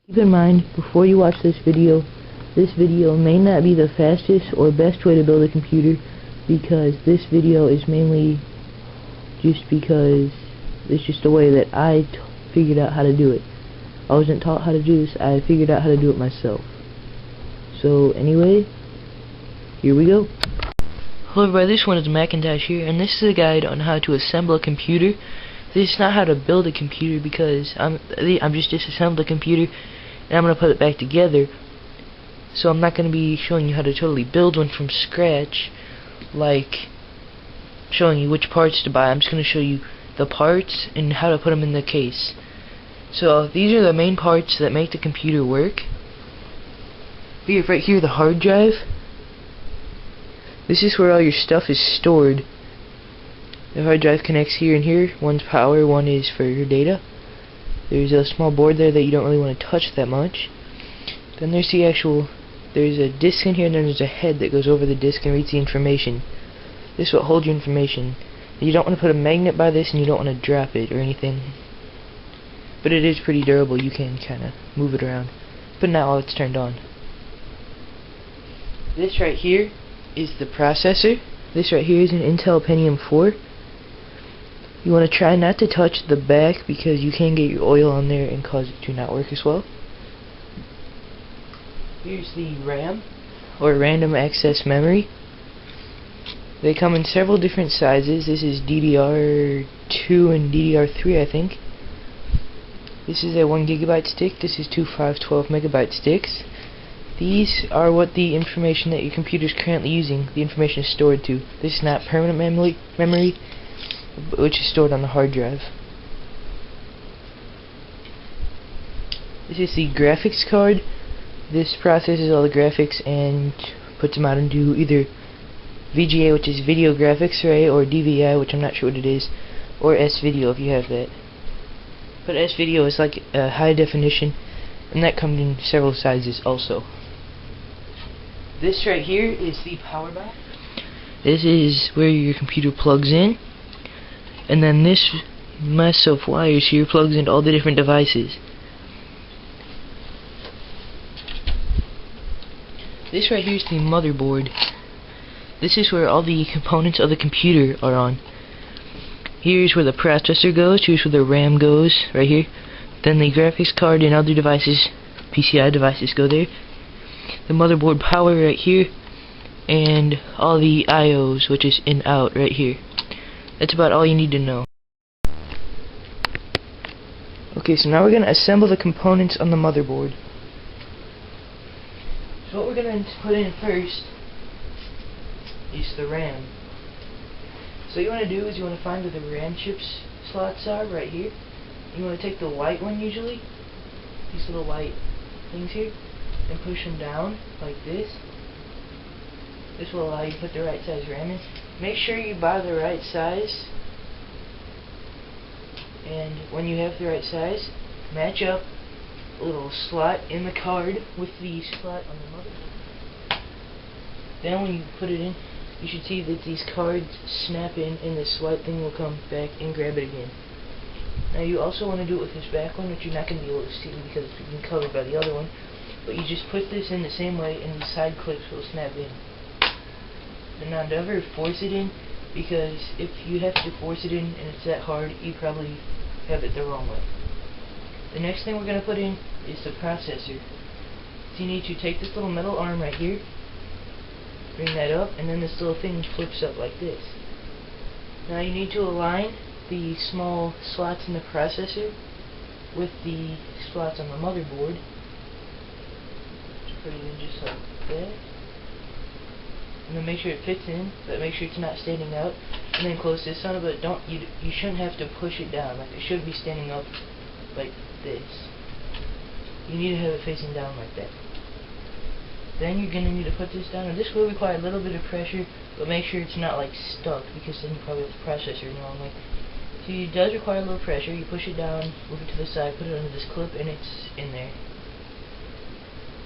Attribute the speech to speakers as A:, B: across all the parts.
A: Keep in mind, before you watch this video may not be the fastest or best way to build a computer, because this video is mainly just because it's just a way that I figured out how to do it. I wasn't taught how to do this, I figured out how to do it myself. So anyway, here we go. Hello everybody, this one is Macintosh here, and this is a guide on how to assemble a computer. This is not how to build a computer, because I'm just disassembled a computer and I'm going to put it back together. So I'm not going to be showing you how to totally build one from scratch, like showing you which parts to buy. I'm just going to show you the parts and how to put them in the case. So these are the main parts that make the computer work. We have right here the hard drive. This is where all your stuff is stored. The hard drive connects here and here. One's power, one is for your data. There's a small board there that you don't really want to touch that much. Then there's there's a disk in here, and then there's a head that goes over the disk and reads the information. This will hold your information. You don't want to put a magnet by this, and you don't want to drop it or anything. But it is pretty durable. You can kind of move it around. But now it's turned on. This right here is the processor. This right here is an Intel Pentium 4. You want to try not to touch the back, because you can get your oil on there and cause it to not work as well. Here's the RAM, or random access memory. They come in several different sizes. This is DDR2 and DDR3, I think. This is a 1 GB stick. This is two 512 MB sticks. These are what the information that your computer is currently using, the information is stored to. This is not permanent memory, which is stored on the hard drive. This is the graphics card. This processes all the graphics and puts them out into either VGA, which is video graphics array, or DVI, which I'm not sure what it is, or S-Video if you have that. But S-Video is like a high definition, and that comes in several sizes also. This right here is the power box. This is where your computer plugs in, and then this mess of wires here plugs into all the different devices. This right here is the motherboard. This is where all the components of the computer are on. Here's where the processor goes, here's where the RAM goes, right here. Then the graphics card and other devices, PCI devices, go there. The motherboard power right here, and all the IOs, which is in out right here. That's about all you need to know. Okay, so now we're going to assemble the components on the motherboard. So what we're going to put in first is the RAM. So what you want to do is you want to find where the RAM chips slots are, right here. You want to take the white one usually, these little white things here, and push them down like this. This will allow you to put the right size RAM in. Make sure you buy the right size, and when you have the right size, match up a little slot in the card with the slot on the motherboard. Then when you put it in, you should see that these cards snap in, and this white thing will come back and grab it again. Now you also want to do it with this back one, which you're not going to be able to see because it's being covered by the other one. But you just put this in the same way, and the side clips will snap in. And now never force it in, because if you have to force it in and it's that hard, you probably have it the wrong way. The next thing we're going to put in is the processor. So you need to take this little metal arm right here, bring that up, and then this little thing flips up like this. Now you need to align the small slots in the processor with the slots on the motherboard. Just put it in just like that. And then make sure it fits in, but make sure it's not standing out. And then close this on, but you shouldn't have to push it down. Like, it should be standing up like this. You need to have it facing down like that. Then you're going to need to put this down, and this will require a little bit of pressure, but make sure it's not like stuck, because then you probably have the processor in the wrong way. So it does require a little pressure. You push it down, move it to the side, put it under this clip, and it's in there.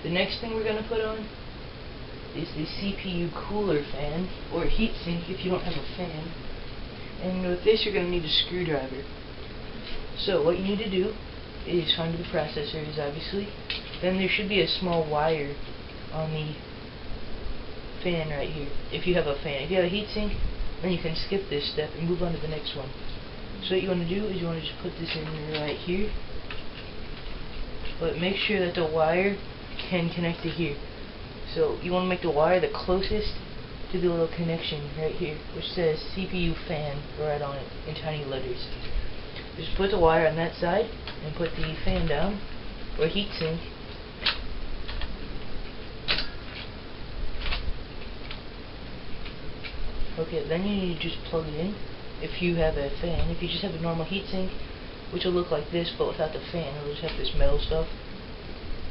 A: The next thing we're going to put on is the CPU cooler fan, or heatsink if you don't have a fan. And with this you're going to need a screwdriver. So what you need to do is found in the processor, is obviously. Then there should be a small wire on the fan right here, if you have a fan. If you have a heatsink, then you can skip this step and move on to the next one. So what you want to do is you want to just put this in right here, but make sure that the wire can connect to here. So you want to make the wire the closest to the little connection right here, which says CPU fan right on it in tiny letters. Just put the wire on that side and put the fan down, or heatsink. Okay, then you need to just plug it in if you have a fan. If you just have a normal heatsink, which will look like this but without the fan, it'll just have this metal stuff,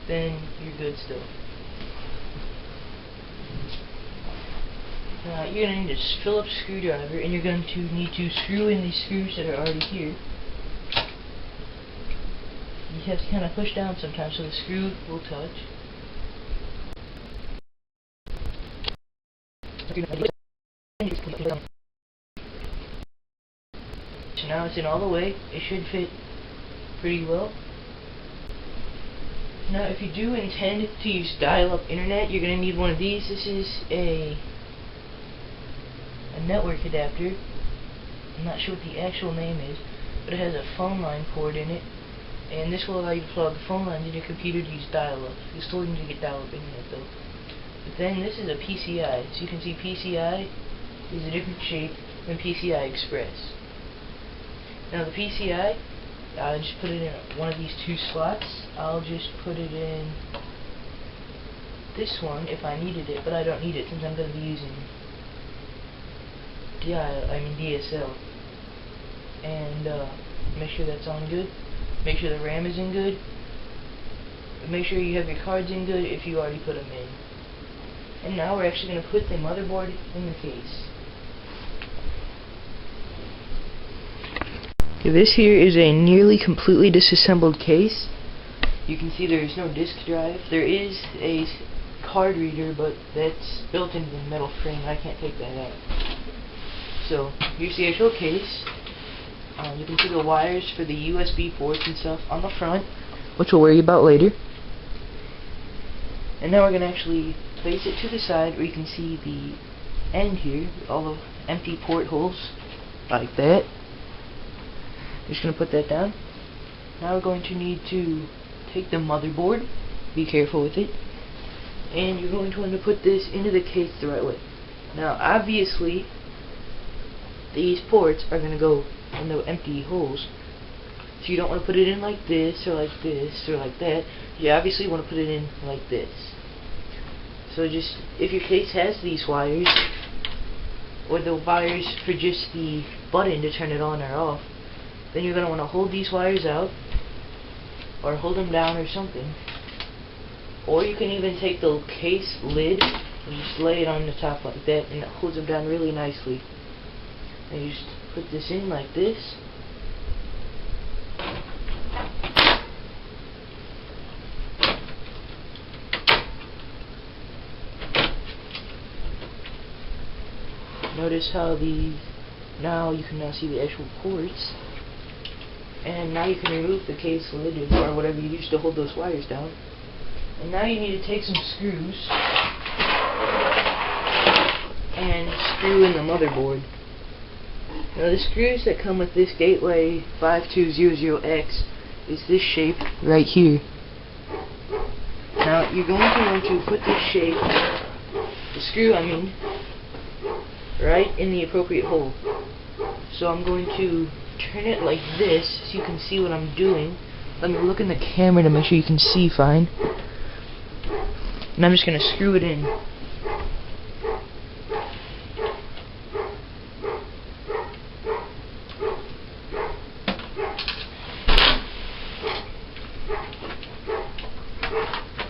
A: then you're good still. Now you're going to need a Phillips screwdriver, and you're going to need to screw in these screws that are already here. You have to kind of push down sometimes so the screw will touch. So now it's in all the way. It should fit pretty well. Now if you do intend to use dial-up internet, you're going to need one of these. This is a network adapter. I'm not sure what the actual name is, but it has a phone line port in it, and this will allow you to plug phone lines in your computer to use dial-up. You still need to get dial-up internet though. But then this is a PCI, so you can see PCI is a different shape than PCI Express. Now the PCI, I'll just put it in one of these two slots. I'll just put it in this one if I needed it, but I don't need it since I'm going to be using DSL. And make sure that's on good. Make sure the RAM is in good. Make sure you have your cards in good if you already put them in. And now we're actually going to put the motherboard in the case. Okay, this here is a nearly completely disassembled case. You can see there is no disk drive. There is a card reader, but that's built into the metal frame. I can't take that out. So here's the actual case. You can see the wires for the USB ports and stuff on the front, which we'll worry about later. And now we're going to actually place it to the side where you can see the end here, all the empty port holes, like that. Just going to put that down. Now we're going to need to take the motherboard, be careful with it, and you're going to want to put this into the case the right way. Now obviously these ports are going to go in the empty holes, so you don't want to put it in like this or like this or like that. You obviously want to put it in like this. So just, if your case has these wires, or the wires for just the button to turn it on or off, then you're going to want to hold these wires out, or hold them down or something. Or you can even take the case lid and just lay it on the top like that, and it holds them down really nicely. And you just put this in like this. Notice how now you can now see the actual ports. And now you can remove the case lid or whatever you used to hold those wires down. And now you need to take some screws and screw in the motherboard. Now the screws that come with this Gateway 5200X is this shape right here. Now you're going to want to put this shape, the screw I mean, right in the appropriate hole. So I'm going to turn it like this so you can see what I'm doing. Let me look in the camera to make sure you can see fine. And I'm just going to screw it in.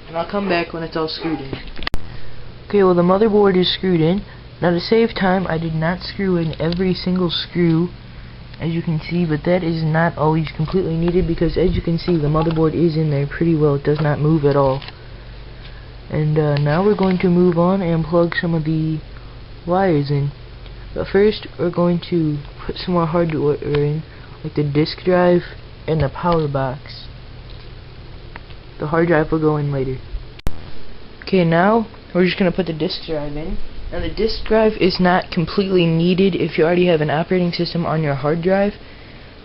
A: And I'll come back when it's all screwed in. Okay, well the motherboard is screwed in. Now to save time, I did not screw in every single screw, as you can see, but that is not always completely needed, because as you can see the motherboard is in there pretty well. It does not move at all. And now we're going to move on and plug some of the wires in. But first we're going to put some more hardware in, like the disk drive and the power box. The hard drive will go in later. Okay, now we're just going to put the disk drive in. Now the disk drive is not completely needed if you already have an operating system on your hard drive,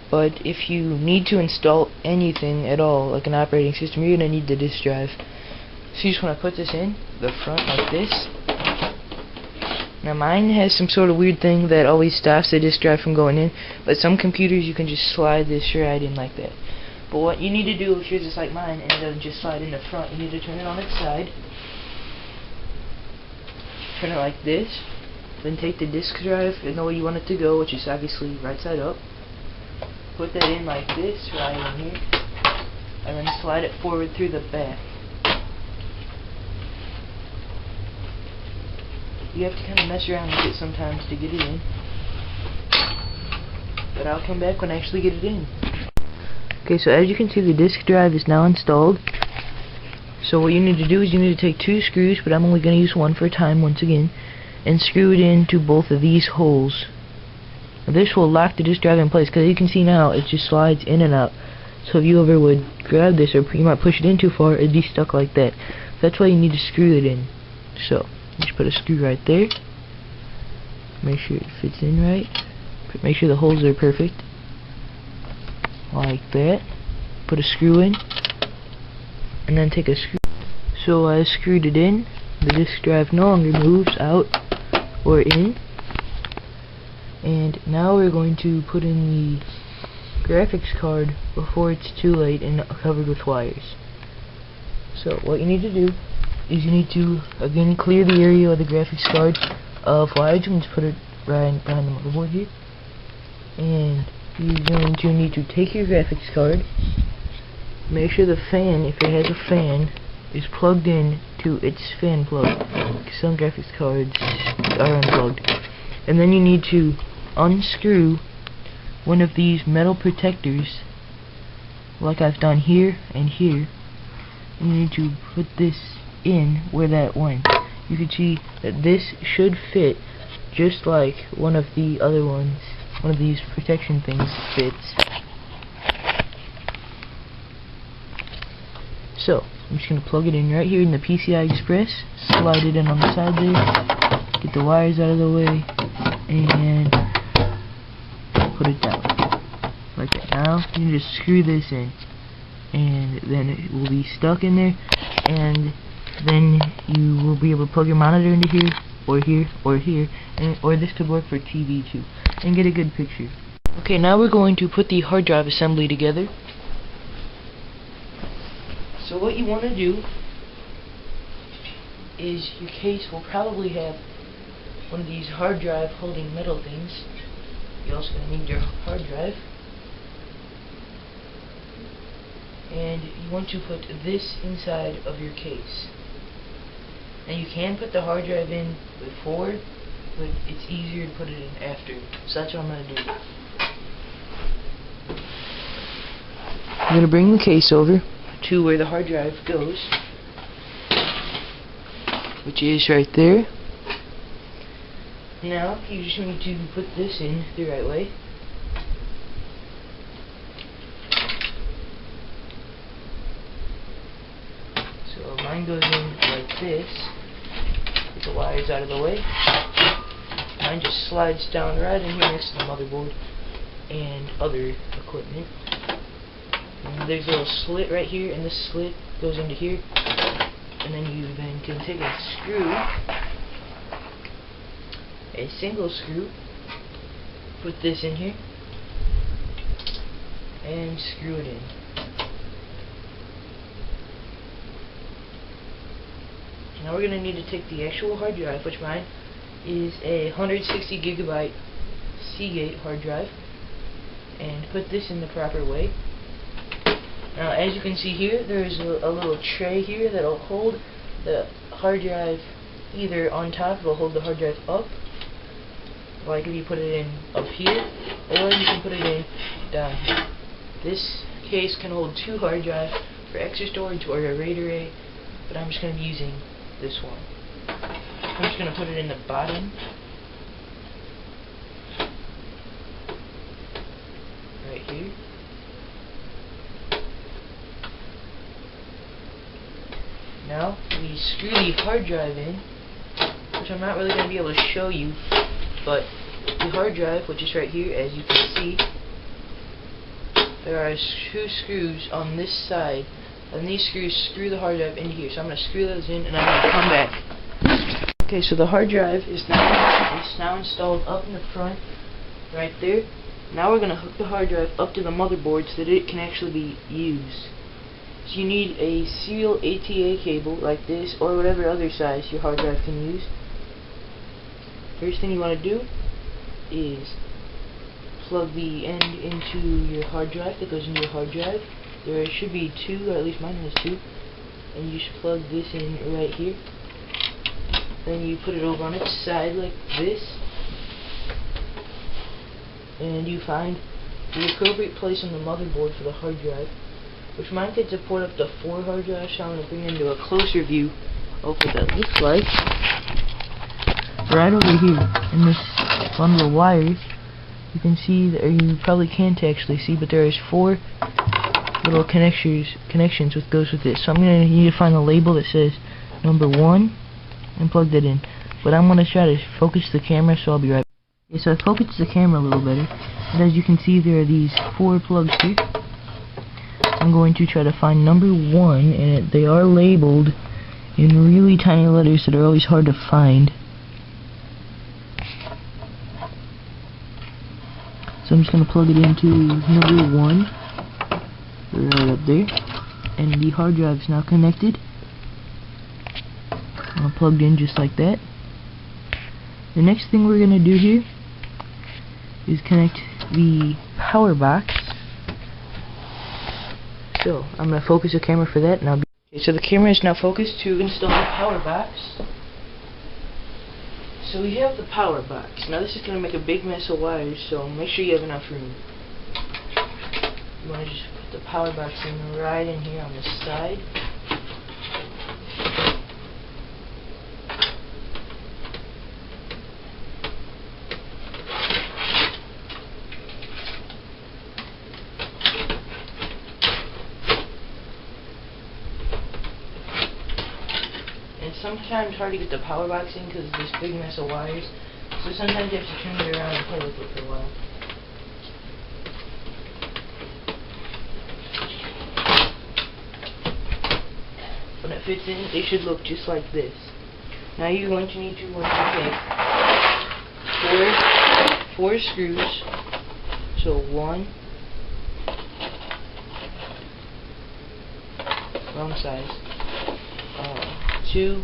A: but if you need to install anything at all, like an operating system, you're going to need the disk drive. So you just want to put this in the front like this. Now mine has some sort of weird thing that always stops the disk drive from going in, but some computers you can just slide this right in like that. But what you need to do if you're just like mine and it doesn't just slide in the front, you need to turn it on its side. Turn it like this, then take the disk drive in the way you want it to go, which is obviously right side up. Put that in like this, right in here, and then slide it forward through the back. You have to kind of mess around with it sometimes to get it in, but I'll come back when I actually get it in. Okay, so as you can see, the disk drive is now installed. So what you need to do is you need to take 2 screws, but I'm only going to use 1 for a time once again, and screw it into both of these holes. Now this will lock the disk drive in place, because you can see now it just slides in and out. So if you ever would grab this, or you might push it in too far, it'd be stuck like that. That's why you need to screw it in. So just put a screw right there. Make sure it fits in right. Make sure the holes are perfect. Like that. Put a screw in. And then take a screw. So I screwed it in. The disk drive no longer moves out or in. And now we're going to put in the graphics card before it's too late and covered with wires. So what you need to do is you need to again clear the area of the graphics card of wires. You can just put it right behind the motherboard here. And you're going to need to take your graphics card. Make sure the fan, if it has a fan, is plugged in to its fan plug. Some graphics cards are unplugged. And then you need to unscrew one of these metal protectors, like I've done here and here. And you need to put this in where that went. You can see that this should fit just like one of the other ones. One of these protection things fits. So, I'm just going to plug it in right here in the PCI Express, slide it in on the side there, get the wires out of the way, and put it down. Like that. Now, you can just screw this in, and then it will be stuck in there, and then you will be able to plug your monitor into here, or here, or here, or this could work for TV too, and get a good picture. Okay, now we're going to put the hard drive assembly together. So what you want to do is your case will probably have one of these hard drive holding metal things. You're also going to need your hard drive. And you want to put this inside of your case. Now you can put the hard drive in before, but it's easier to put it in after. So that's what I'm going to do. I'm going to bring the case over to where the hard drive goes, which is right there. Now you just need to put this in the right way. So mine goes in like this. Get the wires out of the way. Mine just slides down right in here next to the motherboard and other equipment. And there's a little slit right here, and this slit goes into here. And then you then can take a screw, a single screw, put this in here, and screw it in. Now we're going to need to take the actual hard drive, which mine is a 160 gigabyte Seagate hard drive, and put this in the proper way. Now as you can see here, there's a little tray here that'll hold the hard drive either on top, it'll hold the hard drive up, like if you put it in up here, or you can put it in down here. This case can hold 2 hard drives for extra storage or a RAID array, but I'm just going to be using this one. I'm just going to put it in the bottom, right here. Now we screw the hard drive in, which I'm not really going to be able to show you, but the hard drive, which is right here, as you can see, there are two screws on this side, and these screws screw the hard drive into here. So I'm going to screw those in, and I'm going to come back. Okay, so the hard drive is now installed up in the front, right there. Now we're going to hook the hard drive up to the motherboard so that it can actually be used. So you need a serial ATA cable like this, or whatever other size your hard drive can use. First thing you want to do is plug the end into your hard drive that goes into your hard drive. There should be two, or at least mine has two, and you should plug this in right here. Then you put it over on its side like this, and you find the appropriate place on the motherboard for the hard drive, which mine can support up to 4 hard drives, so I'm going to bring into a closer view of what that looks like. Right over here, in this bundle of wires, you can see, or you probably can't actually see, but there is 4 little connections which goes with this. So I'm going to need to find a label that says number 1 and plug that in. But I'm going to try to focus the camera, so I'll be right back. Okay, so I focused the camera a little better, and as you can see there are these 4 plugs here. I'm going to try to find number 1, and they are labeled in really tiny letters that are always hard to find. So I'm just going to plug it into number 1, right up there, and the hard drive is now connected. Plugged in just like that. The next thing we're going to do here is connect the power box. So I'm going to focus the camera for that, and I'll be okay. So the camera is now focused to install the power box. So we have the power box. Now this is going to make a big mess of wires, so make sure you have enough room. You want to just put the power box in right in here on the side. It's sometimes hard to get the power box in because of this big mess of wires, so sometimes you have to turn it around and play with it for a while. When it fits in, it should look just like this. Now you're going to need to take 4 screws, so 1, wrong size, 2,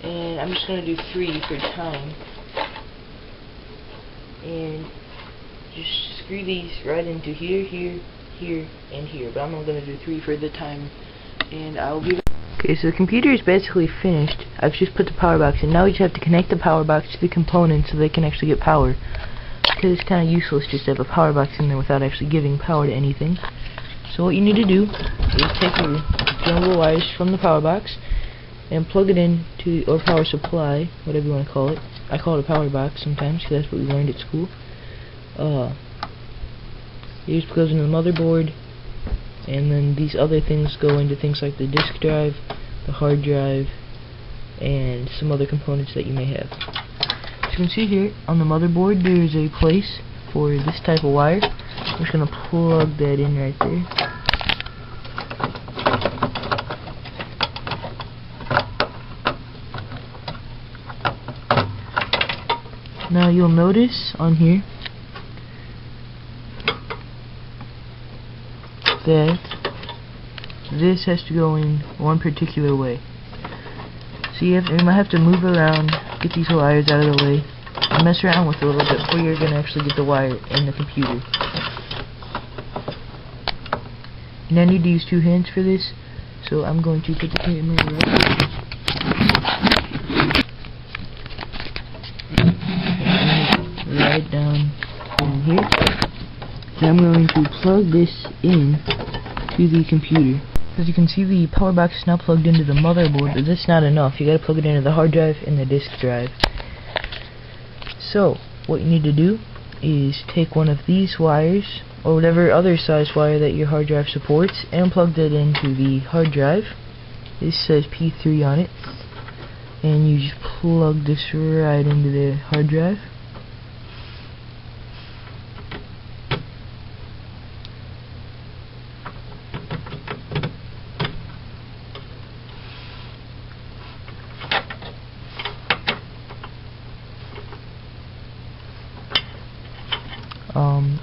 A: and I'm just going to do 3 for time, and just screw these right into here, here, here, and here, but I'm only going to do 3 for the time, and I'll be back. Okay, so the computer is basically finished. I've just put the power box in. Now we just have to connect the power box to the components so they can actually get power, because it's kind of useless just to have a power box in there without actually giving power to anything. So what you need to do is take your jumbo wires from the power box and plug it in to, or power supply, whatever you want to call it. I call it a power box sometimes because that's what we learned at school. It just goes into the motherboard, and then these other things go into things like the disk drive, the hard drive, and some other components that you may have. As you can see here on the motherboard, there is a place for this type of wire. I'm just going to plug that in right there. Now you'll notice on here that this has to go in one particular way. So you might have to move around, get these wires out of the way, and mess around with it a little bit before you're going to actually get the wire in the computer. And I need to use 2 hands for this, so I'm going to put the camera right down in here. Then I'm going to plug this in to the computer. As you can see, the power box is now plugged into the motherboard, but that's not enough. You gotta plug it into the hard drive and the disk drive. So what you need to do is take one of these wires, or whatever other size wire that your hard drive supports, and plug that into the hard drive. It says P3 on it, and you just plug this right into the hard drive.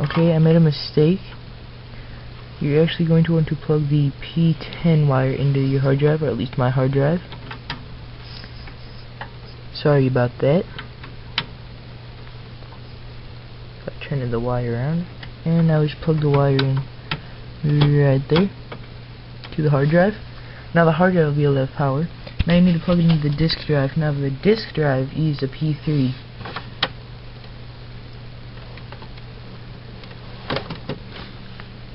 A: Okay, I made a mistake. You're actually going to want to plug the P10 wire into your hard drive, or at least my hard drive. Sorry about that. I turned the wire around, and now just plug the wire in right there to the hard drive. Now the hard drive will be able to have power. Now you need to plug it into the disk drive. Now the disk drive is a P3.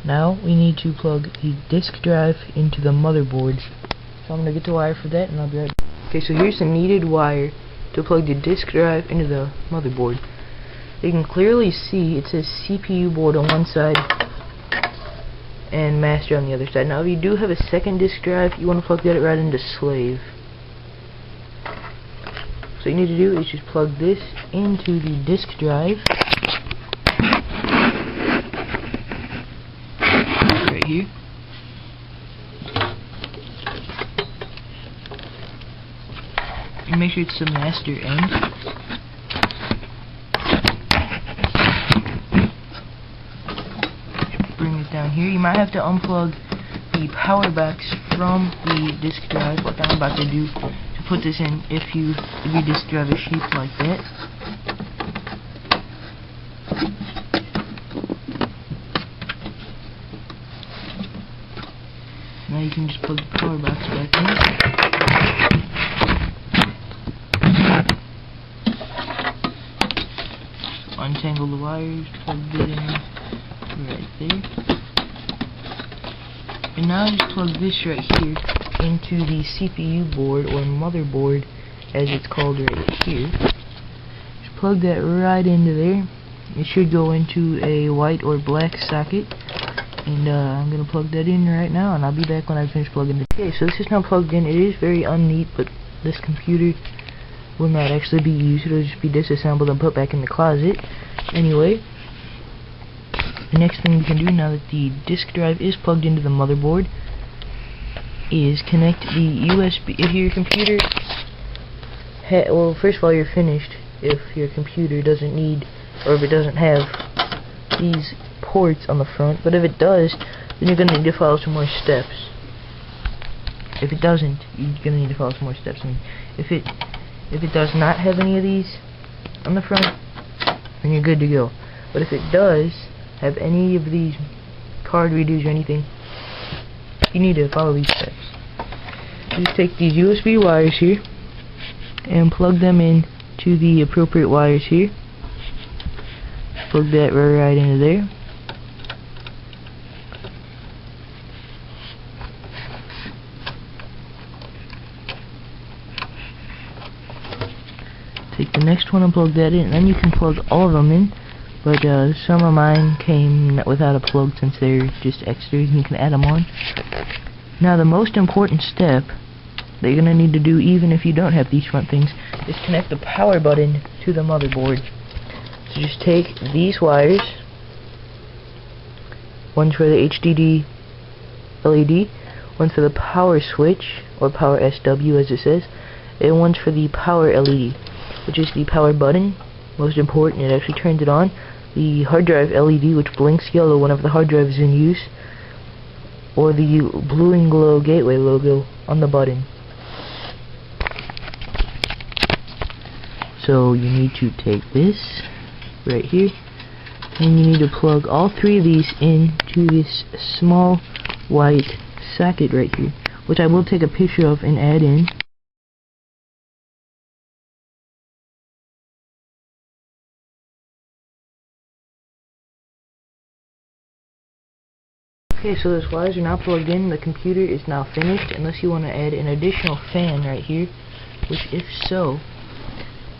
A: Now we need to plug the disk drive into the motherboard. So I'm going to get the wire for that, and I'll be right back. Okay, so here's the needed wire to plug the disk drive into the motherboard. You can clearly see it says CPU board on one side and master on the other side. Now if you do have a second disk drive, you want to plug that right into slave. So what you need to do is just plug this into the disk drive right here. And make sure it's the master end. Bring it down here. You might have to unplug the power box from the disk drive, like I'm about to do, to put this in if your disk drive is shaped like that. Now you can just plug the power box back in. Untangle the wires, plug it in right there. And now just plug this right here into the CPU board, or motherboard as it's called right here. Just plug that right into there. It should go into a white or black socket. And I'm going to plug that in right now, and I'll be back when I finish plugging it. Okay, so this is now plugged in. It is very unneat, but this computer will not actually be used. It'll just be disassembled and put back in the closet. Anyway, the next thing we can do now that the disk drive is plugged into the motherboard is connect the USB. If your computer well, first of all, you're finished if your computer doesn't need, or if it doesn't have these ports on the front, but if it does, then you're going to need to follow some more steps. If it doesn't, you're going to need to follow some more steps. And if it does not have any of these on the front, then you're good to go. But if it does have any of these card readers or anything, you need to follow these steps. Just take these USB wires here and plug them in to the appropriate wires here. Plug that right into there. Take the next one and plug that in, and then you can plug all of them in, but some of mine came without a plug since they're just extras and you can add them on. Now the most important step that you're going to need to do, even if you don't have these front things, is connect the power button to the motherboard. So just take these wires, one's for the HDD LED, one's for the power switch, or power SW as it says, and one's for the power LED, which is the power button. Most important, it actually turns it on. The hard drive LED, which blinks yellow whenever the hard drive is in use, or the blue and glow gateway logo on the button. So you need to take this right here, and you need to plug all three of these into this small white socket right here, which I will take a picture of and add in. Okay, so those wires are now plugged in. The computer is now finished, unless you want to add an additional fan right here, which if so,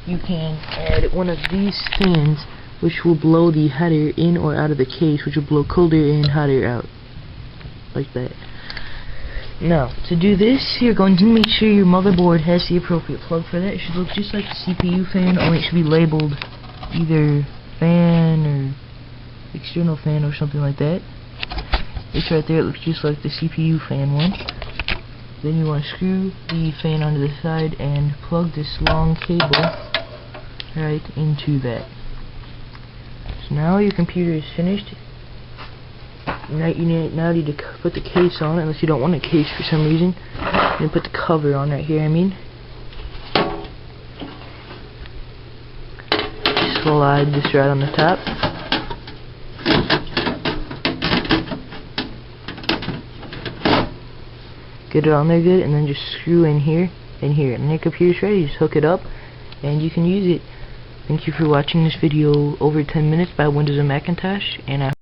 A: you can add one of these fans, which will blow the hot air in or out of the case, which will blow cold air in, hot air out, like that. Now, to do this, you're going to make sure your motherboard has the appropriate plug for that. It should look just like the CPU fan, only it should be labeled either fan or external fan or something like that. It's right there, it looks just like the CPU fan one. Then you want to screw the fan onto the side and plug this long cable right into that. So now your computer is finished. Now you need to put the case on, unless you don't want a case for some reason. Then put the cover on right here, Slide this right on the top. Get it on there good, and then just screw in here and here. And your computer's ready, just hook it up and you can use it. Thank you for watching this video over 10 minutes by Windows and Macintosh, and I